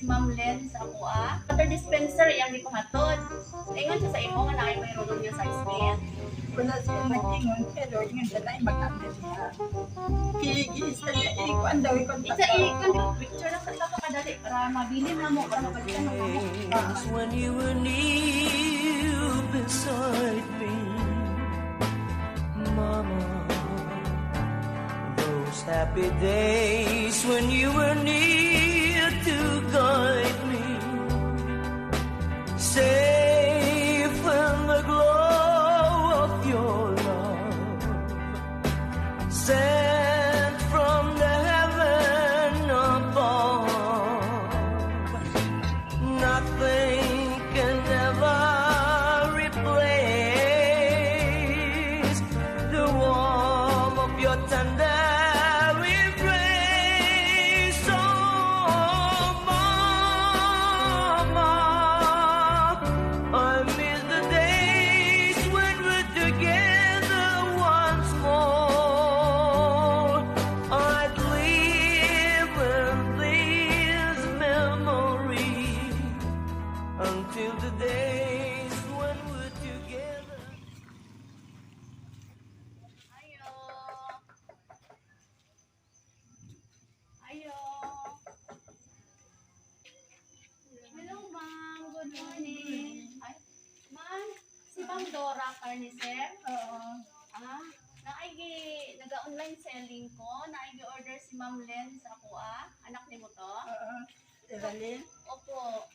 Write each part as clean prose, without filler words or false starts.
Ma'am Len sa ako water dispenser iyang gipahatod. Ingon siya sa imo nga naay mayroon niya sa Smith. Wala siya nag-ingon, pero ingon siya na magkanda siya. Kiigisa niya, ikuan daw, ikon pa Isa ikan picture na sa kadali para mabilin na mo para mabalikan mo mo. Days when you were near beside me, Mama. Those happy days when you were near to guide me, safe in the glow of your love, sent from the heaven above. Nothing can ever replace the warmth of your tender embrace. Oh, Mama, I miss the days when we're together once more. I'd live in this memory until the days when we're together. Ayo. Ayo. Hello, ma'am. Good morning. Ay, ma'am, si Ma'am Dora Carnicer. Naga-online selling ko. Naigi-order si Ma'am Len sa ako Anak ni mo to? Evelyn, Opo.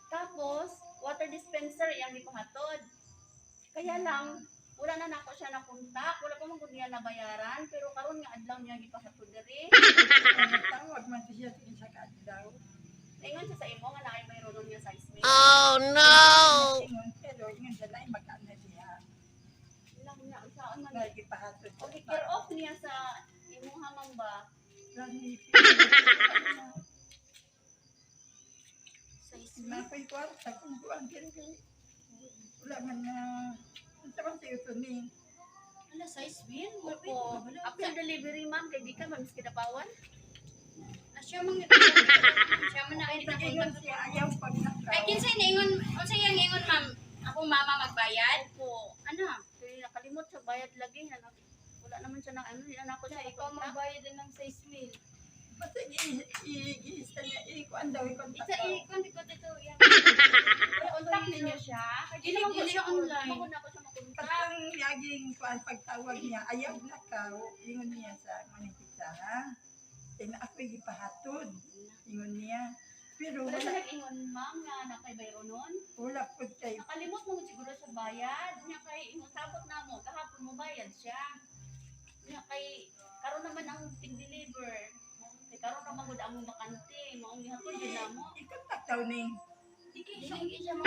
Tapos, water dispenser iyang gipahatod. Kaya lang, wala na nako siya napunta. Wala pa man gud niya nabayaran. Pero karon nga adlaw niya gipahatod diri. tawag man siya sa kadlaw. Ingon siya sa imo nga naay mayroon niya sa Smith. Oh no! Ingon, pero ingon siya na magkanda siya. Ilang na unsaon man. Nagipahatod O care off niya sa imo hamang ba? Sa Sa Napoy kwarta kung kuan kaya wala man na unsa man siya ito ni. Ala sa Smith? Opo. After delivery ma'am kay di ka man miski dapawan. Siya man na ay Ingon siya ayaw pag nakaw. Ay kinsa ningon, unsa yang ingon ma'am? Akong mama magbayad. Opo. Ano? Kaya nakalimot sa bayad lagi na wala naman siya ng ano, hindi na ako siya Ikaw ikontak. magbayad din ng 6,000. Basta iisa niya, ikuan daw, ikon Isa ikon ko dito yan. Contact ninyo siya. Dili ko siya online. Ako na ako siya makontak. Pagkang laging kuan pagtawag niya, ayaw nakaw, ingon niya sa manipita, ha? Kaya ako'y ipahatod, ingon niya. Pero Wala siya wala, nag-ingon ma'am nga nakay bayro nun. wala po kay, Nakalimot mo siguro sa bayad. Nga kay ingon sabot na mo, kahapon mo bayad siya. Nga kay karon naman ang tig-deliver. Kay karon naman gud ang bakante, maong gihatod din na mo. ikontak daw ni, Dili siya mo.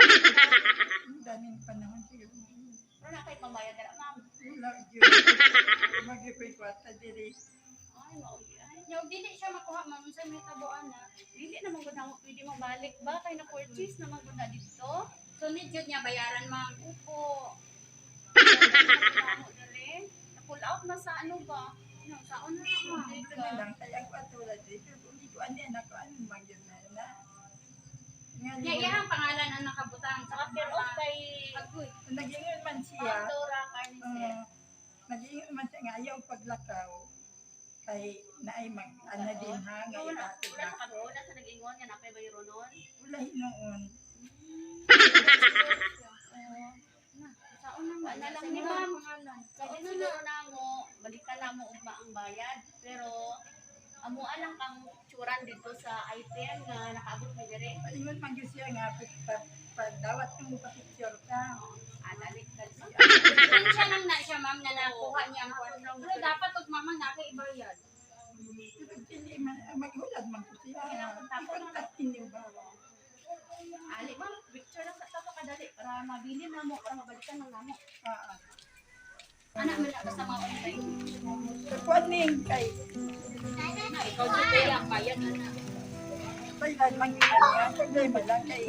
ang daming panahon siguro. Pero na kay pambayad dira ma'am. Wala, yun. Mag-ipay kwarta diri. Ay, mao ay. Yung dili siya makuha ma'am sa may tabuan na. Dili naman gud na mo pwede mabalik ba kay na purchase naman gud na dito. So need yun niya bayaran ma'am. Upo. Pull out na sa ano ba? No, saon na lang ma'am. Dito na lang, kaya ako atulad dito. Kung di ko ano na, kung ano magyod na na. Nya iyang pangalan ang nakabutang Saka sa care off kay Agoy. Nag-ingon man siya, Dora Carnicer. nag-ingon man siya nga ayaw paglakaw. Kay naay mag, ano din ha, nga Wala ihatid wala sa ako. wala sa nag-ingon nga napay bayro nun. Wala hinoon. Saon na ma'am. Wala lang Sa ni mga ma'am. pangalan. Kaya siguro na mo, balikan na mo ugma ang bayad. Pero amo alang kang tsuran dito sa item nga nakaabot mi dire. Ingon man yun siya nga, pagdawat ng picture ka. Analik ka siya. Din siya nang na siya ma'am na nakuha niya ang kwarta. Pero dapat ug mama nakaibayad. Pero hindi man, maghulad man ko siya. Ikontak niyo ba? Ali ma'am, picture na sa tato kadali para mabilin na mo, para mabalikan ng namo. Anak man na sa mga online. Sa kuaning kay, Ikaw sa kaya bayad na. bayad man yun niya. Problema lang kay,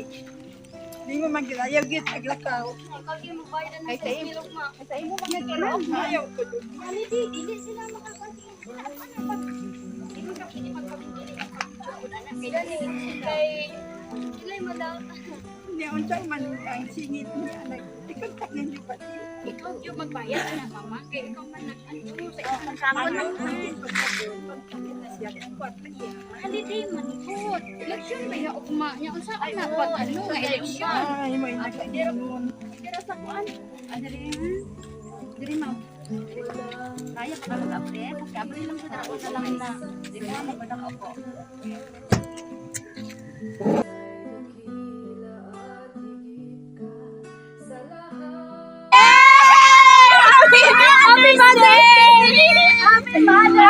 hindi mo mag-ayaw git paglakaw. Ikaw di mo bayad ng Ay, sa'yo. 6,000 ma'am. Sa imo ba nagkiro? Ayaw ko doon. Dili sila makakasing. Hindi mo ka pwede magpabili ng pagkakulan na kailan kay birthday mo daw. Hindi unsay man ang singit niya nag-ikontak ninyo pati. Ikaw yung magbayad na mama. Kaya ikaw man nag-ano. Sa ikaw man Sama Ano na. na siya ang kwarta niya. holiday man po. Eleksyon ba yung ugma niya? Unsa ka na pag ano nga eleksyon? Ay, may nagkairon. Kira sa kuan. Diri ma'am. Kaya ka na mag-update. Kasi abri lang sa ako na lang na. Di ba magbadak ako. Happy birthday! Happy Mother's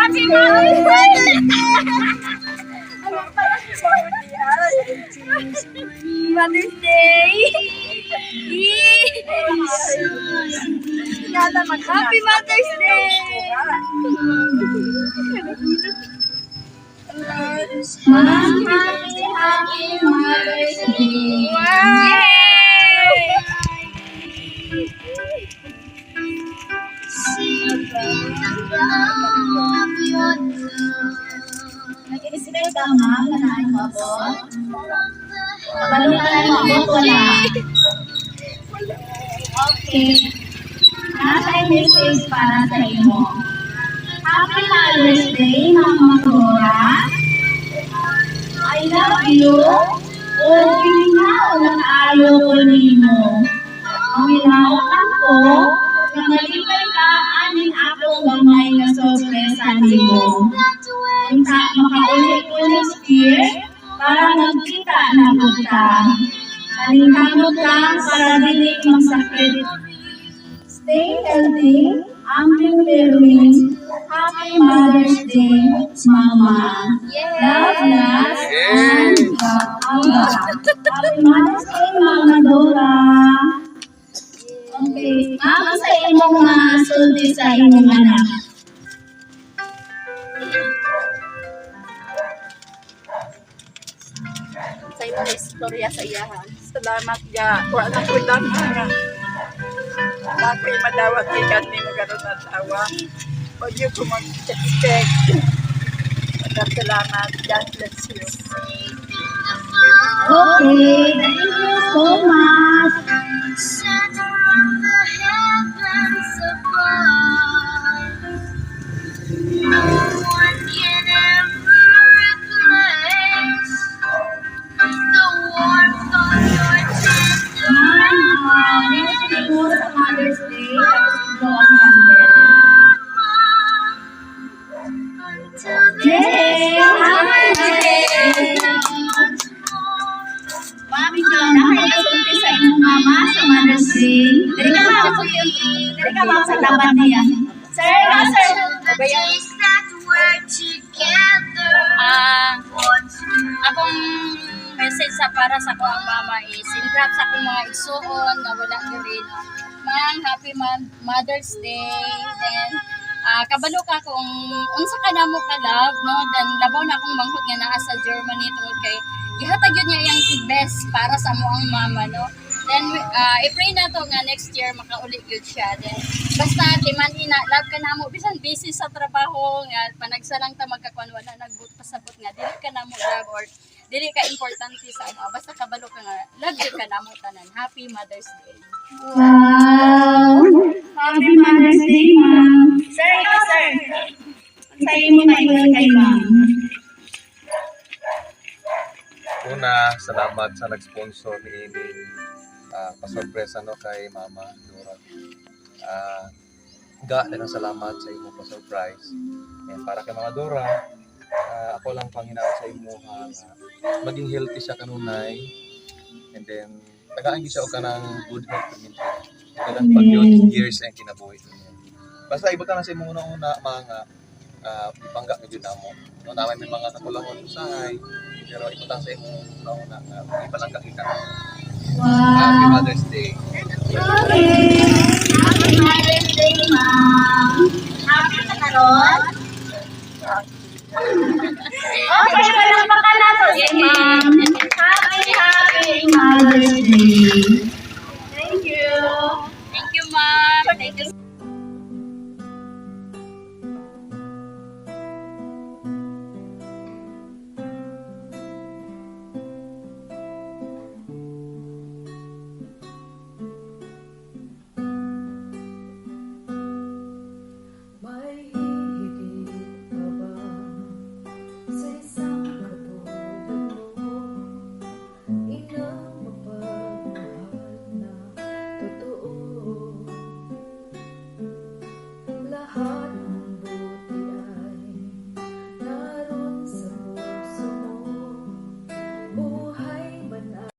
Mother's Day! Happy Mother's Day! Happy Mother's Day! Nag-i-spell ka ma'am. Kanaan mo ako. Kabalungan mo ako. Wala. Okay. Nasa message para sa imo. Happy Mother's Day, Mama Dora. I love you. Okay na, walang ayaw ko nimo. Mamilawan ko, namalipay ka, aning ako gamay na sorpresa nimo. Unsa makaulit-ulit year, para magkita na buta. Halingkamot lang para dili magsakit. Stay healthy, aming Perwin. Happy Mother's Day, Mama. Love, love, and love. Happy Mother's Day, Mama Dora. Okay, mama sa imong mga sulti sa imong anak. Sa imong istorya sa iyahan. Salamat ya. Wala ko lang nga. Bakit madawat kay kani mo karon na tawa. Pag yung ko mag-check. Salamat. God bless you. Okay, thank you so much. Mother's Day, tapos ito ang candle. Yay! Happy birthday! Mami ka, nakakasunti sa inyong mama sa Mother's Day. Dari ka ba sa laban niya? Sir, sir. Akong message sa para sa kuang mama is congrats sa akong mga igsuon na wala diri no. Mang happy Mother's Day. Then kabalo ka kung unsa ka namo ka love no, then labaw na akong manghut nga naa sa Germany tungod kay gihatag yun niya yang best para sa mo ang mama no. Then i-pray na to nga next year makauli gyud siya. Then basta timan ina love ka namo bisan busy sa trabaho nga panagsalang ta magkakuan wala nagbut pasabot nga dili ka namo love or dili ka importante sa mo. Basta kabalo ka nga love gyud ka namo tanan. Happy Mother's Day. Wow! Happy Mother's Day, ma'am. Sir, sir. Sa mo maiwan kay ma'am. Una, salamat sa nag-sponsor ni Ining pasorpresa no kay Mama Dora. Daghang salamat sa imo pa-surprise. And para kay Mama Dora, ako lang panghinaot sa imo maging healthy siya kanunay. And then tagaan siya og kanang good health minsan. Dalang pag years ang kinabuhi niya. Basta ibutan na sa imo una mga ipangga gyud namo. No naman may mga kakulangon usahay. Pero ibutan sa imo una ipalangga kita. Happy Mother's Day. Okay. Happy Mother's Day, ma'am. Happy ka karon?